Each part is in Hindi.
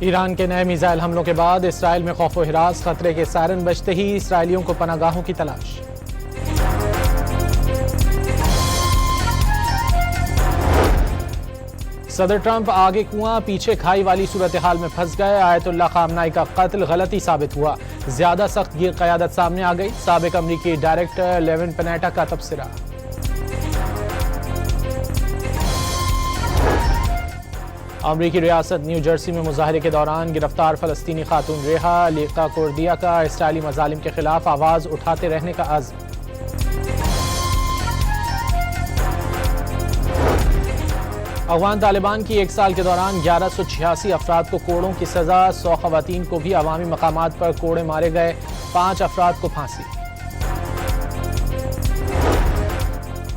ईरान के नए मिसाइल हमलों के बाद इसराइल में खौफ व हिरास, खतरे के सायरन बजते ही इसराइलियों को पनागाहों की तलाश। सदर ट्रंप आगे कुआं पीछे खाई वाली सूरत हाल में फंस गए। आयतुल्लाह खामनाई का कत्ल गलती साबित हुआ, ज्यादा सख्त गिर क़यादत सामने आ गई। साबिक अमरीकी डायरेक्टर लेविन पैनेटा का तबसरा। अमरीकी रियासत न्यू जर्सी में मुजाहरे के दौरान गिरफ्तार फलस्तीनी खातून रेहा। लीका कुर्दिया का इसराइली मजालिम के खिलाफ आवाज उठाते रहने का अज़्म। अफगान तालिबान की 1 साल के दौरान 1186 अफराद को कोड़ों की सजा। 100 खवातीन को भी अवामी मकामात पर कोड़े मारे गए। 5 अफराद को फांसी।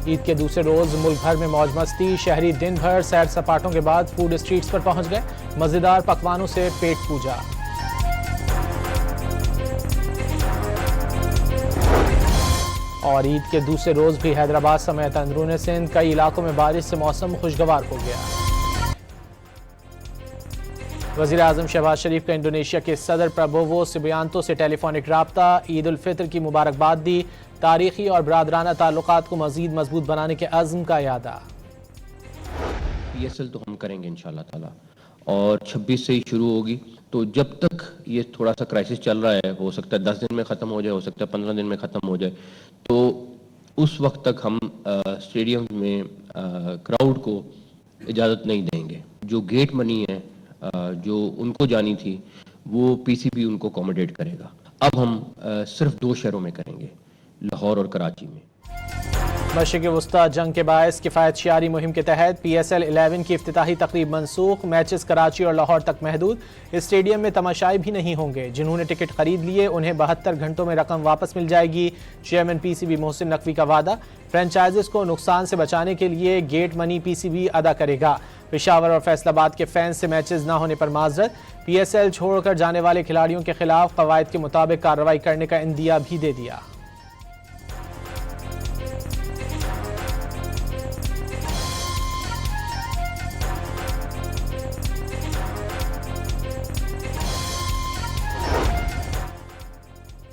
ईद के दूसरे रोज मुल्क भर में मौज मस्ती। शहरी दिन भर सैर सपाटों के बाद फूड स्ट्रीट्स पर पहुंच गए। मजेदार पकवानों से पेट पूजा। और ईद के दूसरे रोज भी हैदराबाद समेत अंदरूनी सिंध कई इलाकों में बारिश से मौसम खुशगवार हो गया। वज़ीर आज़म शहबाज शरीफ का इंडोनेशिया के सदर प्रबोवो सुबियांतो से टेलीफोनिक राब्ता। ईद उल फितर की मुबारकबाद दी। तारीखी और बरादराना ताल्लुकात को मज़ीद मजबूत बनाने के अज़्म का यादा। PSL तो हम करेंगे इंशाल्लाह ताला, और 26 से ही शुरू होगी। तो जब तक ये थोड़ा सा क्राइसिस चल रहा है, हो सकता है 10 दिन में ख़त्म हो जाए, हो सकता है 15 दिन में ख़त्म हो जाए, तो उस वक्त तक हम स्टेडियम में क्राउड को इजाज़त नहीं देंगे। जो गेट मनी है जो उनको जानी थी, वो PCB उनको अकोमोडेट करेगा। अब हम सिर्फ 2 शहरों में करेंगे, लाहौर और कराची में। मशरिक़ वुस्ता जंग के बायस किफ़ायत शियारी मुहिम के तहत PSL 11 की इफ्तिताही तकरीब मनसूख। मैचेस कराची और लाहौर तक महदूद। स्टेडियम में तमाशाई भी नहीं होंगे। जिन्होंने टिकट खरीद लिए उन्हें 72 घंटों में रकम वापस मिल जाएगी। चेयरमैन PCB मोहसिन नकवी का वादा। फ्रेंचाइजीज को नुकसान से बचाने के लिए गेट मनी PCB अदा करेगा। पेशावर और फैसलाबाद के फैंस से मैचेस न होने पर माजरत। PSL छोड़कर जाने वाले खिलाड़ियों के खिलाफ कवायद के मुताबिक कार्रवाई करने का इंदिया भी दे दिया।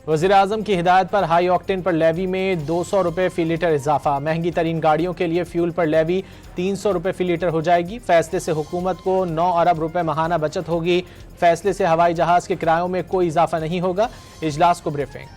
वज़ीर आज़म की हिदायत पर हाई ऑक्टेन पर लेवी में 200 रुपये फी लीटर इजाफा। महंगी तरीन गाड़ियों के लिए फ्यूल पर लेवी 300 रुपये फी लीटर हो जाएगी। फैसले से हुकूमत को 9 अरब रुपए माहाना बचत होगी। फैसले से हवाई जहाज के किरायों में कोई इजाफा नहीं होगा। इजलास को ब्रीफिंग।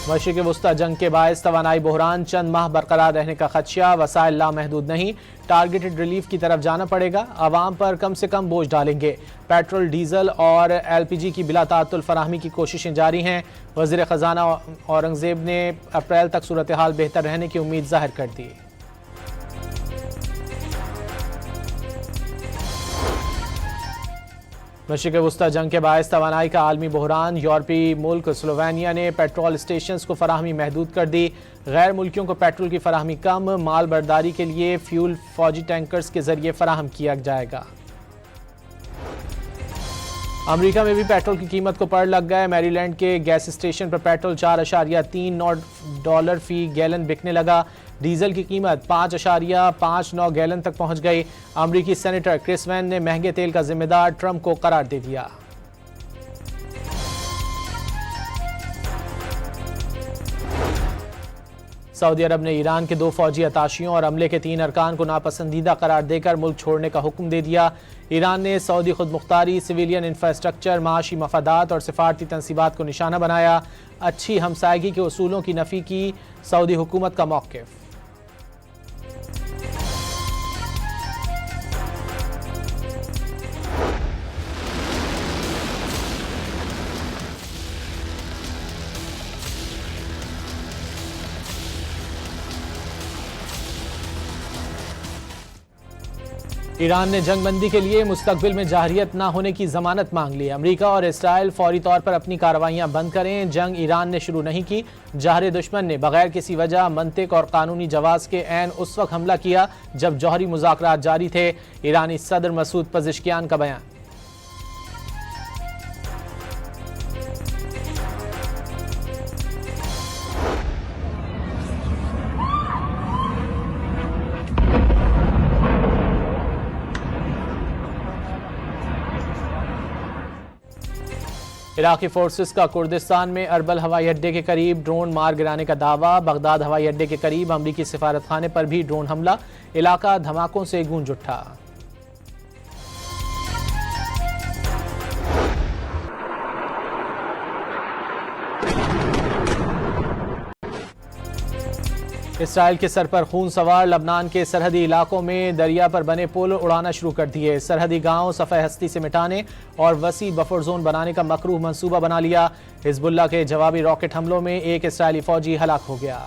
मशरिक़ वुस्ता जंग के बायस तवानाई बहरान, चंद माह बरकरार रहने का खदशा। वसाइल लामहदूद नहीं, टारगेटेड रिलीफ की तरफ जाना पड़ेगा। आवाम पर कम से कम बोझ डालेंगे। पेट्रोल, डीजल और LPG की बिला ताअत्तुल फराहमी की कोशिशें जारी हैं। वज़ीर ख़जाना औरंगज़ेब ने अप्रैल तक सूरत हाल बेहतर रहने की उम्मीद जाहिर कर दी। मशरिक़ वुस्ता जंग के बायस तवानाई का आलमी बहरान। यूरोपीय मुल्क स्लोवेनिया ने पेट्रोल स्टेशंस को फराहमी महदूद कर दी। गैर मुल्कियों को पेट्रोल की फराहमी कम। माल बर्दारी के लिए फ्यूल फौजी टैंकर्स के जरिए फराहम किया जाएगा। अमेरिका में भी पेट्रोल की कीमत को पड़ लग गए। मैरीलैंड के गैस स्टेशन पर पेट्रोल $4.39 फी गैलन बिकने लगा। डीजल की कीमत 5.59 गैलन तक पहुंच गई। अमरीकी सेनेटर क्रिस वैन ने महंगे तेल का जिम्मेदार ट्रंप को करार दे दिया। सऊदी अरब ने ईरान के 2 फौजी अताशियों और अमले के 3 अरकान को नापसंदीदा करार देकर मुल्क छोड़ने का हुक्म दे दिया। ईरान ने सऊदी खुद मुख्तारी, सिविलियन इंफ्रास्ट्रक्चर, माशी मफादात और सिफारती तनसीबात को निशाना बनाया। अच्छी हमसायगी के उसूलों की नफी की सऊदी हुकूमत का मौक़िफ़। ईरान ने जंगबंदी के लिए मुस्तकबिल में जाहरियत न होने की जमानत मांग ली। अमेरिका और इसराइल फौरी तौर पर अपनी कार्रवाइयां बंद करें। जंग ईरान ने शुरू नहीं की। जहरी दुश्मन ने बगैर किसी वजह, मंतिक और कानूनी जवाब के ऐन उस वक्त हमला किया जब जौहरी मुज़ाकरात जारी थे। ईरानी सदर मसूद पज़ेश्कियान का बयान। इराकी फोर्सेस का कुर्दिस्तान में अरबल हवाई अड्डे के करीब ड्रोन मार गिराने का दावा। बगदाद हवाई अड्डे के करीब अमरीकी सिफारतखाने पर भी ड्रोन हमला। इलाका धमाकों से गूंज उठा। इसराइल के सर पर खून सवार लबनान के सरहदी इलाकों में दरिया पर बने पुल उड़ाना शुरू कर दिए। सरहदी गांव सफ़े हस्ती से मिटाने और वसी बफर जोन बनाने का मकरूह मंसूबा बना लिया। हिजबुल्लाह के जवाबी रॉकेट हमलों में एक इसराइली फौजी हलाक हो गया।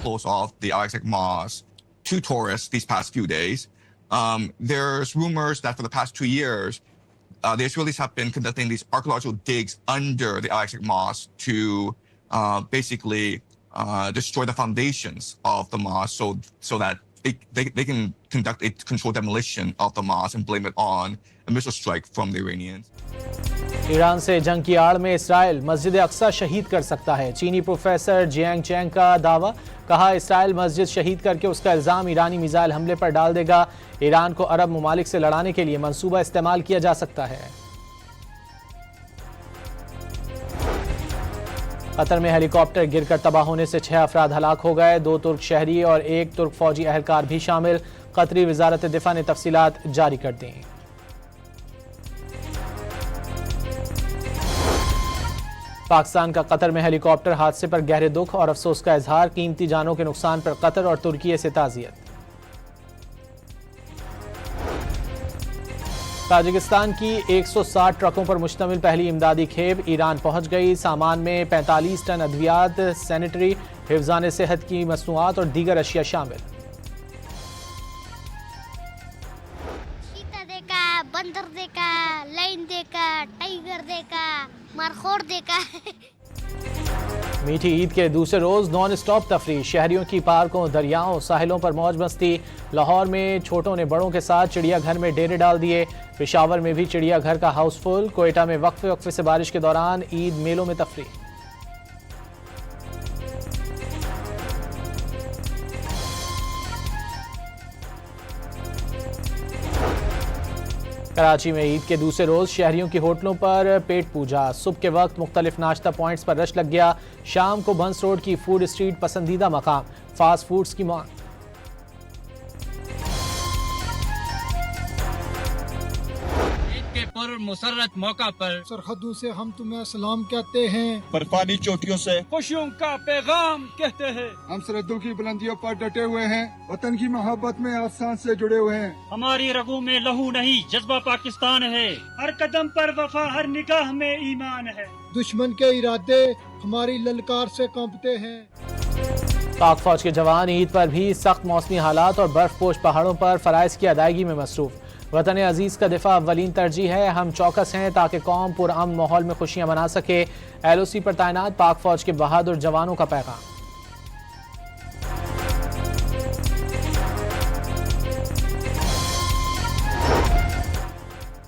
Close off the Al-Aqsa Mosque to tourists these past few days. There's rumors that for the past 2 years, the Israelis have been conducting these archaeological digs under the Al-Aqsa Mosque to basically destroy the foundations of the mosque so that they can conduct a controlled demolition of the mosque and blame it on a missile strike from the Iranians. Iran से जंग की आड़ में इसराइल मस्जिद अक्सा शहीद कर सकता है। चीनी प्रोफेसर जियांग चैंग का दावा। कहा, इसराइल मस्जिद शहीद करके उसका इल्जाम ईरानी मिसाइल हमले पर डाल देगा। ईरान को अरब ममालिक से लड़ाने के लिए मंसूबा इस्तेमाल किया जा सकता है। कतर में हेलीकॉप्टर गिरकर तबाह होने से 6 अफराद हलाक हो गए। 2 तुर्क शहरी और 1 तुर्क फौजी एहलकार भी शामिल। कतरी वजारत दिफा ने तफसीलात जारी कर दी। पाकिस्तान का कतर में हेलीकॉप्टर हादसे पर गहरे दुख और अफसोस का इजहार। कीमती जानों के नुकसान पर कतर और तुर्की से ताज़ियत। ताजिकिस्तान की 160 ट्रकों पर मुश्तमिल पहली इमदादी खेप ईरान पहुंच गई। सामान में 45 टन अद्वियात, सैनिटरी, हिफ्जान सेहत की मसनूआत और दीगर अशिया शामिल। बंदर देखा, लाइन देखा, टाइगर देखा, मारखोर देखा। मीठी ईद के दूसरे रोज नॉन स्टॉप तफरीह। शहरियों की पार्कों, दरियाओं, साहिलों पर मौज मस्ती। लाहौर में छोटों ने बड़ों के साथ चिड़ियाघर में डेरे डाल दिए। पेशावर में भी चिड़ियाघर का हाउसफुल। कोयटा में वक्फे से बारिश के दौरान ईद मेलों में तफरीह। कराची में ईद के दूसरे रोज शहरियों की होटलों पर पेट पूजा। सुबह के वक्त मुख्तलिफ नाश्ता पॉइंट्स पर रश लग गया। शाम को बंस रोड की फूड स्ट्रीट पसंदीदा मकाम। फास्ट फूड्स की मांग। मुसर्रत मौका पर सरहदों से हम तुम्हें सलाम कहते हैं, बर्फानी चोटियों से खुशियों का पैगाम कहते हैं। हम सरहदों की बुलंदियों पर डटे हुए हैं, वतन की मोहब्बत में आसान से जुड़े हुए हैं। हमारी रगों में लहू नहीं, जज्बा पाकिस्तान है। हर कदम पर वफा, हर निगाह में ईमान है। दुश्मन के इरादे हमारी ललकार से कांपते हैं। पाक फौज के जवान ईद पर भी सख्त मौसमी हालात और बर्फपोश पहाड़ों पर फराइज की अदायगी में मसरूफ। वतन अजीज का दिफा अव्वलीन तरजीह है। हम चौकस हैं ताकि कौम पुरअमन माहौल में खुशियां मना सके। LOC पर तैनात पाक फौज के बहादुर जवानों का पैगाम।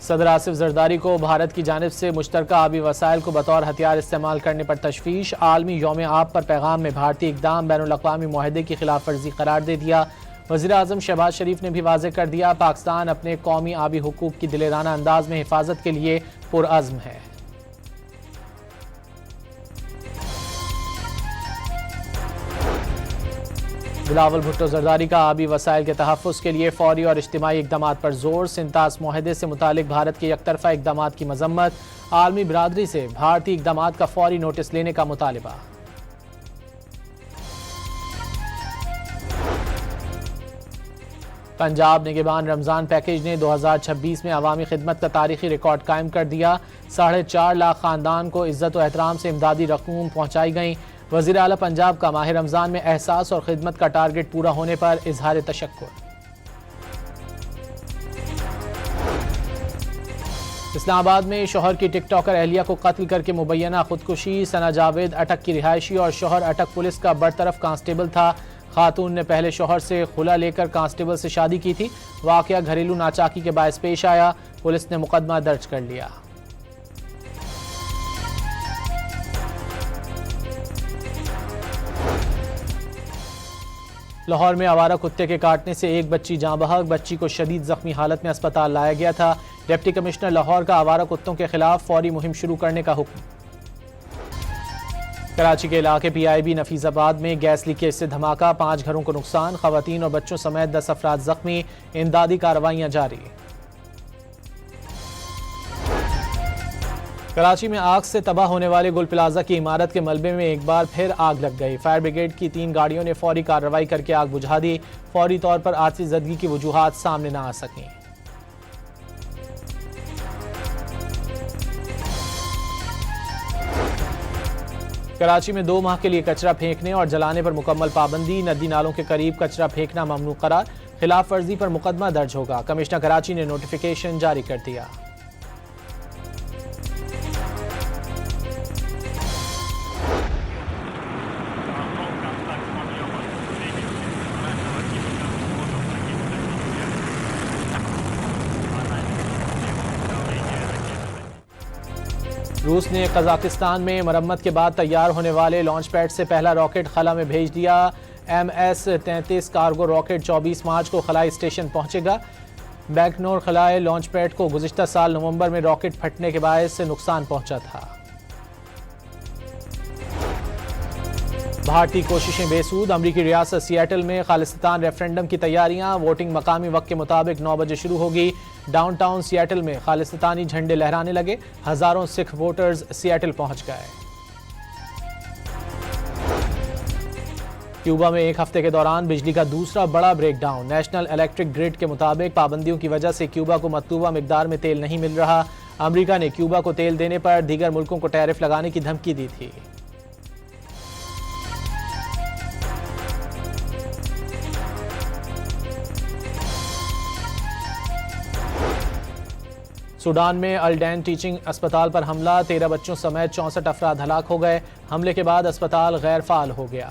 सदर आसिफ जरदारी को भारत की जानिब से मुश्तरका आबी वसाइल को बतौर हथियार इस्तेमाल करने पर तशवीश। आलमी यौम आब पर पैगाम में भारतीय इक़दाम बैनुल-अक़वामी मुआहदे की खिलाफ वर्जी करार दे दिया। वज़ीर आज़म शहबाज शरीफ ने भी वाज़ेह कर दिया, पाकिस्तान अपने कौमी आबी हुकूक की दिलेराना अंदाज में हिफाजत के लिए पुरअज़्म है। बिलावल भुट्टो जरदारी का आबी वसाइल के तहफ़्फ़ुज़ के लिए फौरी और इज्तिमाई इक़दामात पर जोर। सिंतास मुआहदे से मुतालिक भारत के यकतरफ़ा इक़दामात की मज़म्मत। आलमी बिरादरी से भारतीय इक़दामात का फौरी नोटिस लेने का मुतालिबा। पंजाब निगहबान रमज़ान पैकेज ने 2026 में अवामी खिदमत का तारीखी रिकॉर्ड कायम कर दिया। 4.5 लाख ख़ानदान को इज़्ज़त व एहतराम से इमदादी रकूम पहुँचाई गई। वज़ीर आला पंजाब का माह रमज़ान में एहसास और खिदमत का टारगेट पूरा होने पर इजहार तशक्कुर। इस्लामाबाद में शोहर की टिकटॉकर अहलिया को कत्ल करके मुबैना खुदकुशी। सना जावेद अटक की रिहायशी और शोहर अटक पुलिस का बरतरफ कांस्टेबल था। खातून ने पहले शोहर से खुला लेकर कांस्टेबल से शादी की थी। वाकया घरेलू नाचाकी के बायस पेश आया। पुलिस ने मुकदमा दर्ज कर लिया। लाहौर में आवारा कुत्ते के काटने से एक बच्ची जाँ बहक, बच्ची को शदीद जख्मी हालत में अस्पताल लाया गया था। डिप्टी कमिश्नर लाहौर का आवारा कुत्तों के खिलाफ फौरी मुहिम शुरू करने का हुक्म। कराची के इलाके PIB नफीसाबाद में गैस लीकेज से धमाका, 5 घरों को नुकसान, खवातीन और बच्चों समेत 10 अफराद जख्मी, इमदादी कार्रवाइयां जारी। कराची में आग से तबाह होने वाले गुल प्लाजा की इमारत के मलबे में एक बार फिर आग लग गई। फायर ब्रिगेड की 3 गाड़ियों ने फौरी कार्रवाई करके आग बुझा दी। फौरी तौर पर आतिश ज़दगी की वजूहात सामने न आ सकें। कराची में 2 माह के लिए कचरा फेंकने और जलाने पर मुकम्मल पाबंदी, नदी नालों के करीब कचरा फेंकना ममनू करार, खिलाफ वर्जी पर मुकदमा दर्ज होगा। कमिश्नर कराची ने नोटिफिकेशन जारी कर दिया। रूस ने कजाकिस्तान में मरम्मत के बाद तैयार होने वाले लॉन्च पैड से पहला रॉकेट खला में भेज दिया। MS-33 कार्गो रॉकेट 24 मार्च को खलाई स्टेशन पहुंचेगा। बैकनोर खलाए लॉन्च पैड को गुज़िश्ता साल नवंबर में रॉकेट फटने के बायस से नुकसान पहुंचा था। भारतीय कोशिशें बेसूद, अमरीकी रियासत सियाटल में खालिस्तान रेफरेंडम की तैयारियां, वोटिंग मकामी वक्त के मुताबिक 9 बजे शुरू होगी। डाउनटाउन सियाटल में खालिस्तानी झंडे लहराने लगे, हजारों सिख वोटर्स सियाटल पहुंच गए। क्यूबा में एक हफ्ते के दौरान बिजली का दूसरा बड़ा ब्रेकडाउन, नेशनल इलेक्ट्रिक ग्रिड के मुताबिक पाबंदियों की वजह से क्यूबा को मतलूबा मिकदार में तेल नहीं मिल रहा। अमरीका ने क्यूबा को तेल देने पर दीगर मुल्कों को टैरिफ लगाने की धमकी दी थी। सूडान में अल्डेन टीचिंग अस्पताल पर हमला, 13 बच्चों समेत 64 अफराद हलाक हो गए। हमले के बाद अस्पताल गैर फाल हो गया।